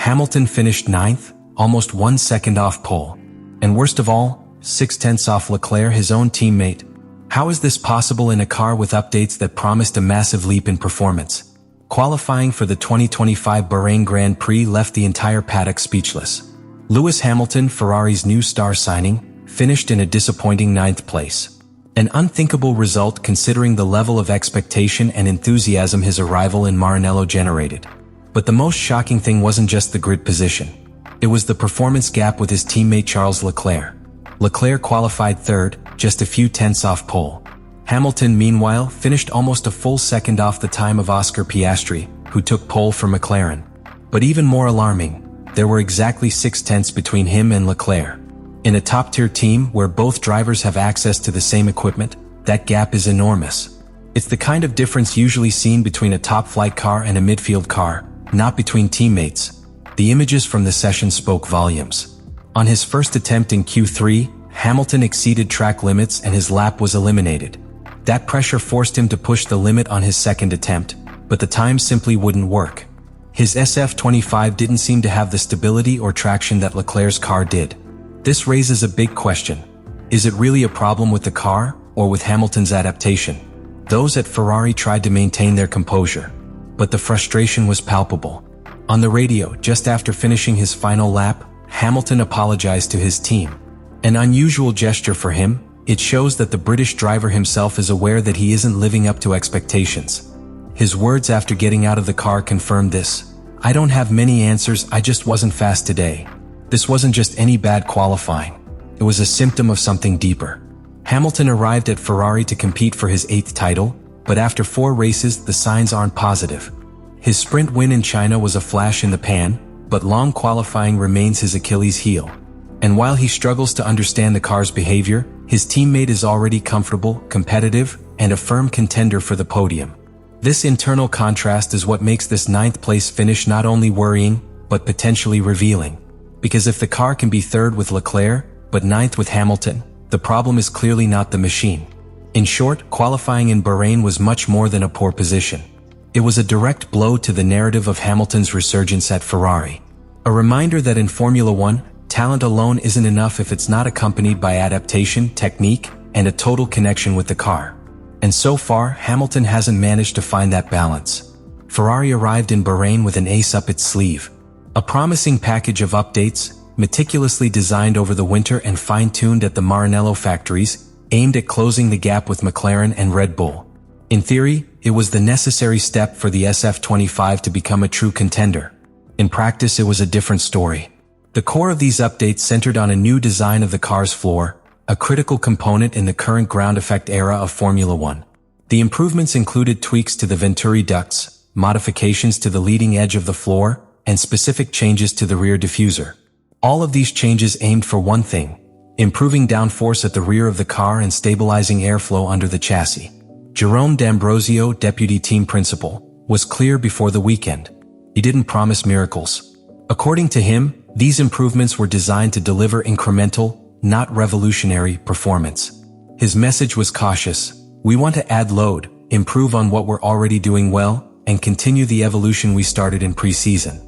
Hamilton finished 9th, almost 1 second off pole. And worst of all, 6/10 off Leclerc, his own teammate. How is this possible in a car with updates that promised a massive leap in performance? Qualifying for the 2025 Bahrain Grand Prix left the entire paddock speechless. Lewis Hamilton, Ferrari's new star signing, finished in a disappointing 9th place. An unthinkable result considering the level of expectation and enthusiasm his arrival in Maranello generated. But the most shocking thing wasn't just the grid position. It was the performance gap with his teammate Charles Leclerc. Leclerc qualified 3rd, just a few tenths off pole. Hamilton, meanwhile, finished almost a full second off the time of Oscar Piastri, who took pole for McLaren. But even more alarming, there were exactly 6 tenths between him and Leclerc. In a top-tier team where both drivers have access to the same equipment, that gap is enormous. It's the kind of difference usually seen between a top-flight car and a midfield car, not between teammates. The images from the session spoke volumes. On his first attempt in Q3, Hamilton exceeded track limits and his lap was eliminated. That pressure forced him to push the limit on his second attempt, but the time simply wouldn't work. His SF25 didn't seem to have the stability or traction that Leclerc's car did. This raises a big question. Is it really a problem with the car, or with Hamilton's adaptation? Those at Ferrari tried to maintain their composure, but the frustration was palpable. On the radio, just after finishing his final lap, Hamilton apologized to his team. An unusual gesture for him, it shows that the British driver himself is aware that he isn't living up to expectations. His words after getting out of the car confirmed this. "I don't have many answers, I just wasn't fast today." This wasn't just any bad qualifying. It was a symptom of something deeper. Hamilton arrived at Ferrari to compete for his 8th title, but after 4 races, the signs aren't positive. His sprint win in China was a flash in the pan, but long qualifying remains his Achilles heel. And while he struggles to understand the car's behavior, his teammate is already comfortable, competitive, and a firm contender for the podium. This internal contrast is what makes this 9th place finish not only worrying, but potentially revealing. Because if the car can be 3rd with Leclerc, but 9th with Hamilton, the problem is clearly not the machine. In short, qualifying in Bahrain was much more than a poor position. It was a direct blow to the narrative of Hamilton's resurgence at Ferrari. A reminder that in Formula One, talent alone isn't enough if it's not accompanied by adaptation, technique, and a total connection with the car. And so far, Hamilton hasn't managed to find that balance. Ferrari arrived in Bahrain with an ace up its sleeve. A promising package of updates, meticulously designed over the winter and fine-tuned at the Maranello factories, aimed at closing the gap with McLaren and Red Bull. In theory, it was the necessary step for the SF25 to become a true contender. In practice, it was a different story. The core of these updates centered on a new design of the car's floor, a critical component in the current ground effect era of Formula One. The improvements included tweaks to the Venturi ducts, modifications to the leading edge of the floor, and specific changes to the rear diffuser. All of these changes aimed for one thing: improving downforce at the rear of the car and stabilizing airflow under the chassis. Jerome D'Ambrosio, deputy team principal, was clear before the weekend. He didn't promise miracles. According to him, these improvements were designed to deliver incremental, not revolutionary, performance. His message was cautious. We want to add load, improve on what we're already doing well, and continue the evolution we started in pre-season.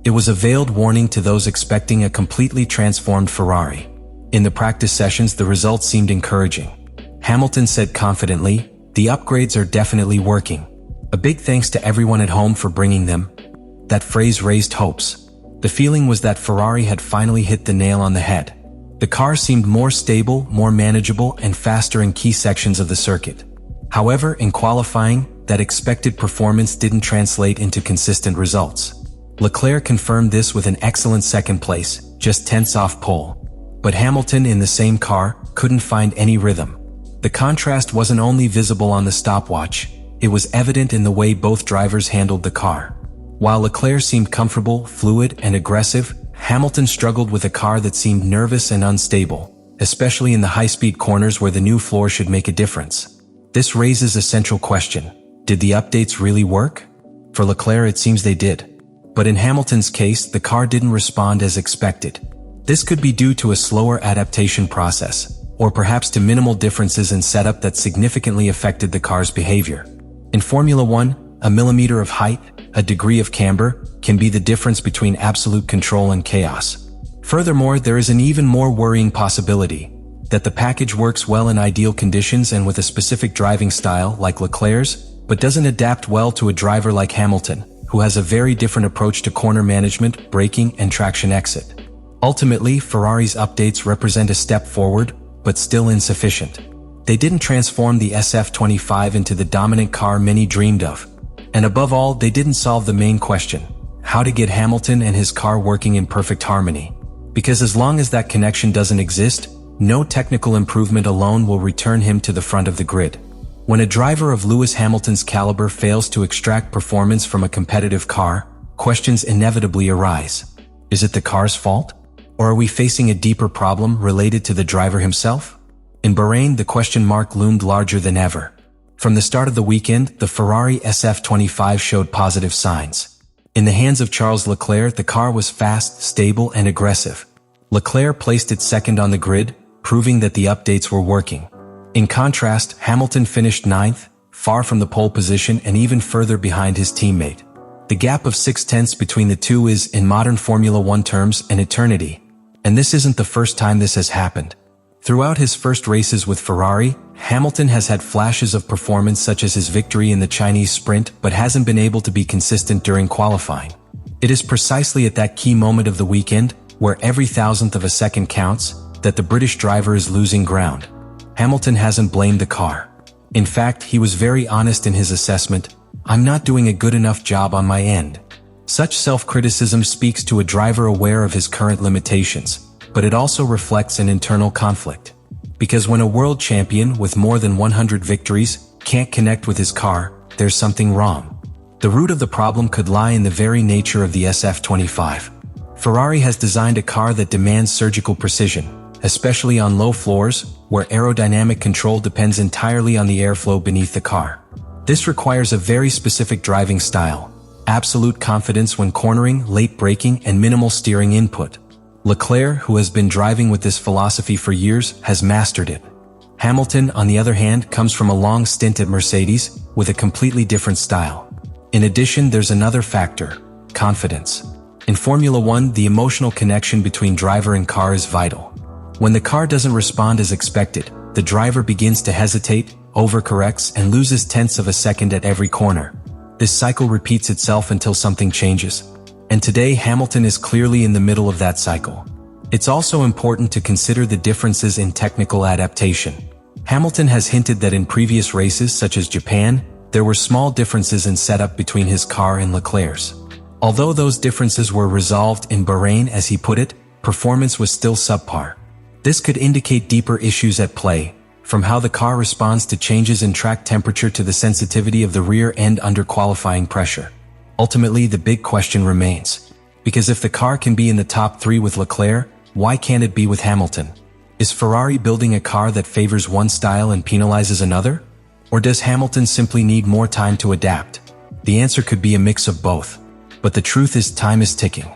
It was a veiled warning to those expecting a completely transformed Ferrari. In the practice sessions, the results seemed encouraging. Hamilton said confidently, "The upgrades are definitely working. A big thanks to everyone at home for bringing them." That phrase raised hopes. The feeling was that Ferrari had finally hit the nail on the head. The car seemed more stable, more manageable, and faster in key sections of the circuit. However, in qualifying, that expected performance didn't translate into consistent results. Leclerc confirmed this with an excellent 2nd place, just tenths off pole. But Hamilton, in the same car, couldn't find any rhythm. The contrast wasn't only visible on the stopwatch, it was evident in the way both drivers handled the car. While Leclerc seemed comfortable, fluid, and aggressive, Hamilton struggled with a car that seemed nervous and unstable, especially in the high-speed corners where the new floor should make a difference. This raises a central question. Did the updates really work? For Leclerc, it seems they did. But in Hamilton's case, the car didn't respond as expected. This could be due to a slower adaptation process, or perhaps to minimal differences in setup that significantly affected the car's behavior. In Formula One, a millimeter of height, a degree of camber, can be the difference between absolute control and chaos. Furthermore, there is an even more worrying possibility that the package works well in ideal conditions and with a specific driving style like Leclerc's, but doesn't adapt well to a driver like Hamilton, who has a very different approach to corner management, braking, and traction exit. Ultimately, Ferrari's updates represent a step forward, but still insufficient. They didn't transform the SF25 into the dominant car many dreamed of. And above all, they didn't solve the main question: how to get Hamilton and his car working in perfect harmony. Because as long as that connection doesn't exist, no technical improvement alone will return him to the front of the grid. When a driver of Lewis Hamilton's caliber fails to extract performance from a competitive car, questions inevitably arise. Is it the car's fault? Or are we facing a deeper problem related to the driver himself? In Bahrain, the question mark loomed larger than ever. From the start of the weekend, the Ferrari SF25 showed positive signs. In the hands of Charles Leclerc, the car was fast, stable, and aggressive. Leclerc placed it second on the grid, proving that the updates were working. In contrast, Hamilton finished ninth, far from the pole position and even further behind his teammate. The gap of 0.6 between the two is, in modern Formula One terms, an eternity. And this isn't the first time this has happened. Throughout his first races with Ferrari, Hamilton has had flashes of performance such as his victory in the Chinese sprint, but hasn't been able to be consistent during qualifying. It is precisely at that key moment of the weekend, where every thousandth of a second counts, that the British driver is losing ground. Hamilton hasn't blamed the car. In fact, he was very honest in his assessment: "I'm not doing a good enough job on my end." Such self-criticism speaks to a driver aware of his current limitations, but it also reflects an internal conflict. Because when a world champion with more than 100 victories can't connect with his car, there's something wrong. The root of the problem could lie in the very nature of the SF25. Ferrari has designed a car that demands surgical precision, especially on low floors, where aerodynamic control depends entirely on the airflow beneath the car. This requires a very specific driving style: absolute confidence when cornering, late braking, and minimal steering input. Leclerc, who has been driving with this philosophy for years, has mastered it. Hamilton, on the other hand, comes from a long stint at Mercedes, with a completely different style. In addition, there's another factor: confidence. In Formula One, the emotional connection between driver and car is vital. When the car doesn't respond as expected, the driver begins to hesitate, overcorrects, and loses tenths of a second at every corner. This cycle repeats itself until something changes. And today, Hamilton is clearly in the middle of that cycle. It's also important to consider the differences in technical adaptation. Hamilton has hinted that in previous races, such as Japan, there were small differences in setup between his car and Leclerc's. Although those differences were resolved in Bahrain, as he put it, performance was still subpar. This could indicate deeper issues at play, from how the car responds to changes in track temperature to the sensitivity of the rear end under qualifying pressure. Ultimately, the big question remains. Because if the car can be in the top three with Leclerc, why can't it be with Hamilton? Is Ferrari building a car that favors one style and penalizes another? Or does Hamilton simply need more time to adapt? The answer could be a mix of both. But the truth is, time is ticking.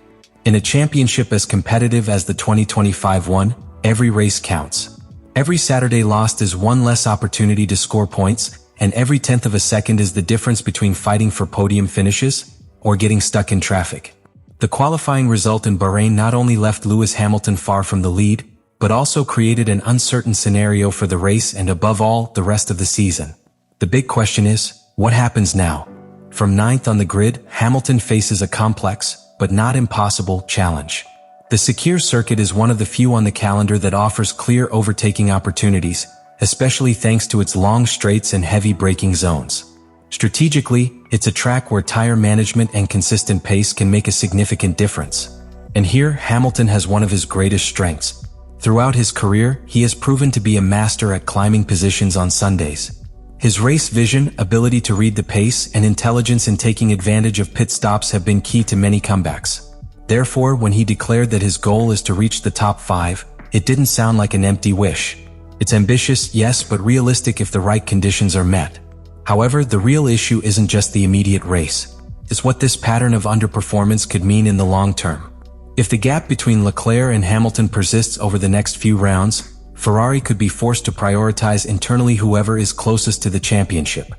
In a championship as competitive as the 2025 one, every race counts. Every Saturday lost is one less opportunity to score points, and every tenth of a second is the difference between fighting for podium finishes or getting stuck in traffic. The qualifying result in Bahrain not only left Lewis Hamilton far from the lead, but also created an uncertain scenario for the race and, above all, the rest of the season. The big question is, what happens now? From ninth on the grid, Hamilton faces a complex, but not impossible, challenge. The Sakir circuit is one of the few on the calendar that offers clear overtaking opportunities, especially thanks to its long straights and heavy braking zones. Strategically, it's a track where tire management and consistent pace can make a significant difference. And here, Hamilton has one of his greatest strengths. Throughout his career, he has proven to be a master at climbing positions on Sundays. His race vision, ability to read the pace, and intelligence in taking advantage of pit stops have been key to many comebacks. Therefore, when he declared that his goal is to reach the top 5, it didn't sound like an empty wish. It's ambitious, yes, but realistic if the right conditions are met. However, the real issue isn't just the immediate race. It's what this pattern of underperformance could mean in the long term. If the gap between Leclerc and Hamilton persists over the next few rounds, Ferrari could be forced to prioritize internally whoever is closest to the championship.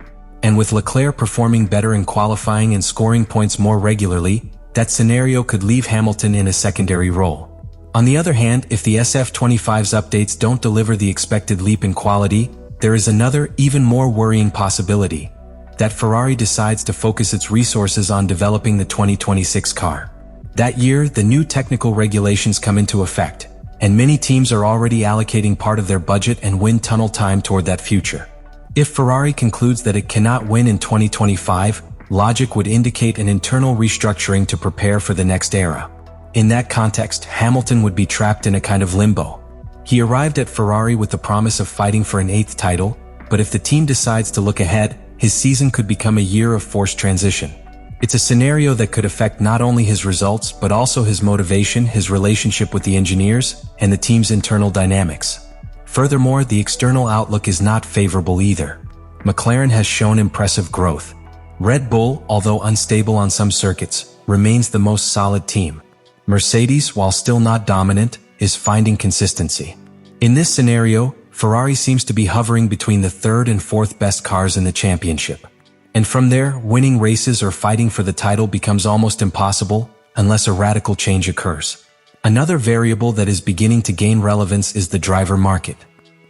And with Leclerc performing better in qualifying and scoring points more regularly, that scenario could leave Hamilton in a secondary role. On the other hand, if the SF25's updates don't deliver the expected leap in quality, there is another, even more worrying possibility: that Ferrari decides to focus its resources on developing the 2026 car. That year, the new technical regulations come into effect, and many teams are already allocating part of their budget and wind tunnel time toward that future. If Ferrari concludes that it cannot win in 2025, logic would indicate an internal restructuring to prepare for the next era. In that context, Hamilton would be trapped in a kind of limbo. He arrived at Ferrari with the promise of fighting for an 8th title, but if the team decides to look ahead, his season could become a year of forced transition. It's a scenario that could affect not only his results, but also his motivation, his relationship with the engineers, and the team's internal dynamics. Furthermore, the external outlook is not favorable either. McLaren has shown impressive growth. Red Bull, although unstable on some circuits, remains the most solid team. Mercedes, while still not dominant, is finding consistency. In this scenario, Ferrari seems to be hovering between the 3rd and 4th best cars in the championship. And from there, winning races or fighting for the title becomes almost impossible unless a radical change occurs. Another variable that is beginning to gain relevance is the driver market.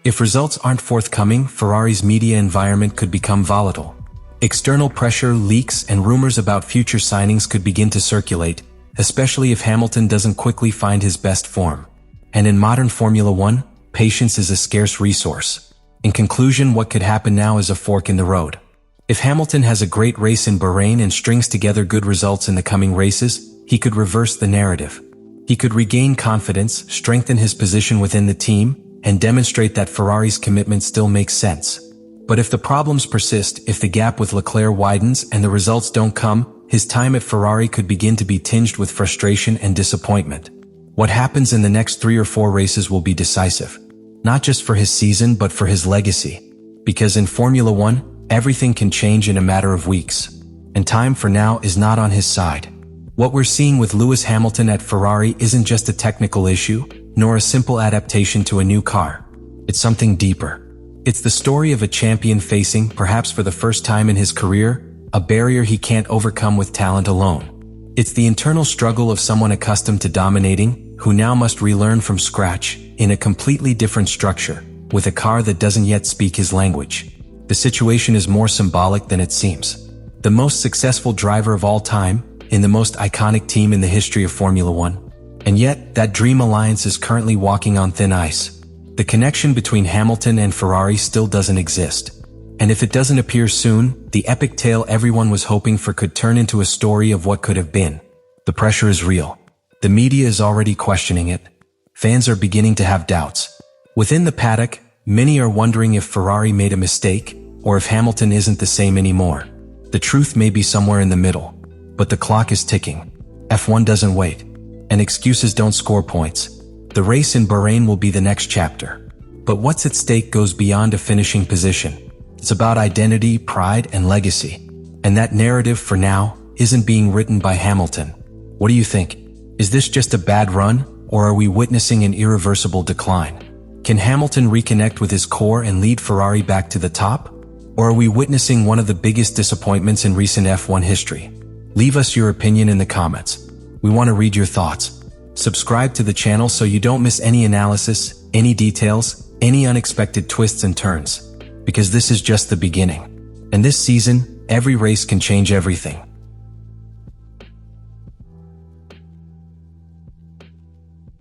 If results aren't forthcoming, Ferrari's media environment could become volatile. External pressure, leaks, and rumors about future signings could begin to circulate, especially if Hamilton doesn't quickly find his best form. And in modern Formula One, patience is a scarce resource. In conclusion, what could happen now is a fork in the road. If Hamilton has a great race in Bahrain and strings together good results in the coming races, he could reverse the narrative. He could regain confidence, strengthen his position within the team, and demonstrate that Ferrari's commitment still makes sense. But if the problems persist, if the gap with Leclerc widens and the results don't come, his time at Ferrari could begin to be tinged with frustration and disappointment. What happens in the next 3 or 4 races will be decisive. Not just for his season, but for his legacy. Because in Formula One, everything can change in a matter of weeks. And time for now is not on his side. What we're seeing with Lewis Hamilton at Ferrari isn't just a technical issue, nor a simple adaptation to a new car. It's something deeper. It's the story of a champion facing, perhaps for the first time in his career, a barrier he can't overcome with talent alone. It's the internal struggle of someone accustomed to dominating, who now must relearn from scratch, in a completely different structure, with a car that doesn't yet speak his language. The situation is more symbolic than it seems. The most successful driver of all time, in the most iconic team in the history of Formula One. And yet, that dream alliance is currently walking on thin ice. The connection between Hamilton and Ferrari still doesn't exist. And if it doesn't appear soon, the epic tale everyone was hoping for could turn into a story of what could have been. The pressure is real. The media is already questioning it. Fans are beginning to have doubts. Within the paddock, many are wondering if Ferrari made a mistake, or if Hamilton isn't the same anymore. The truth may be somewhere in the middle. But the clock is ticking. F1 doesn't wait. And excuses don't score points. The race in Bahrain will be the next chapter. But what's at stake goes beyond a finishing position. It's about identity, pride, and legacy. And that narrative, for now, isn't being written by Hamilton. What do you think? Is this just a bad run, or are we witnessing an irreversible decline? Can Hamilton reconnect with his core and lead Ferrari back to the top? Or are we witnessing one of the biggest disappointments in recent F1 history? Leave us your opinion in the comments. We want to read your thoughts. Subscribe to the channel so you don't miss any analysis, any details, any unexpected twists and turns. Because this is just the beginning. And this season, every race can change everything.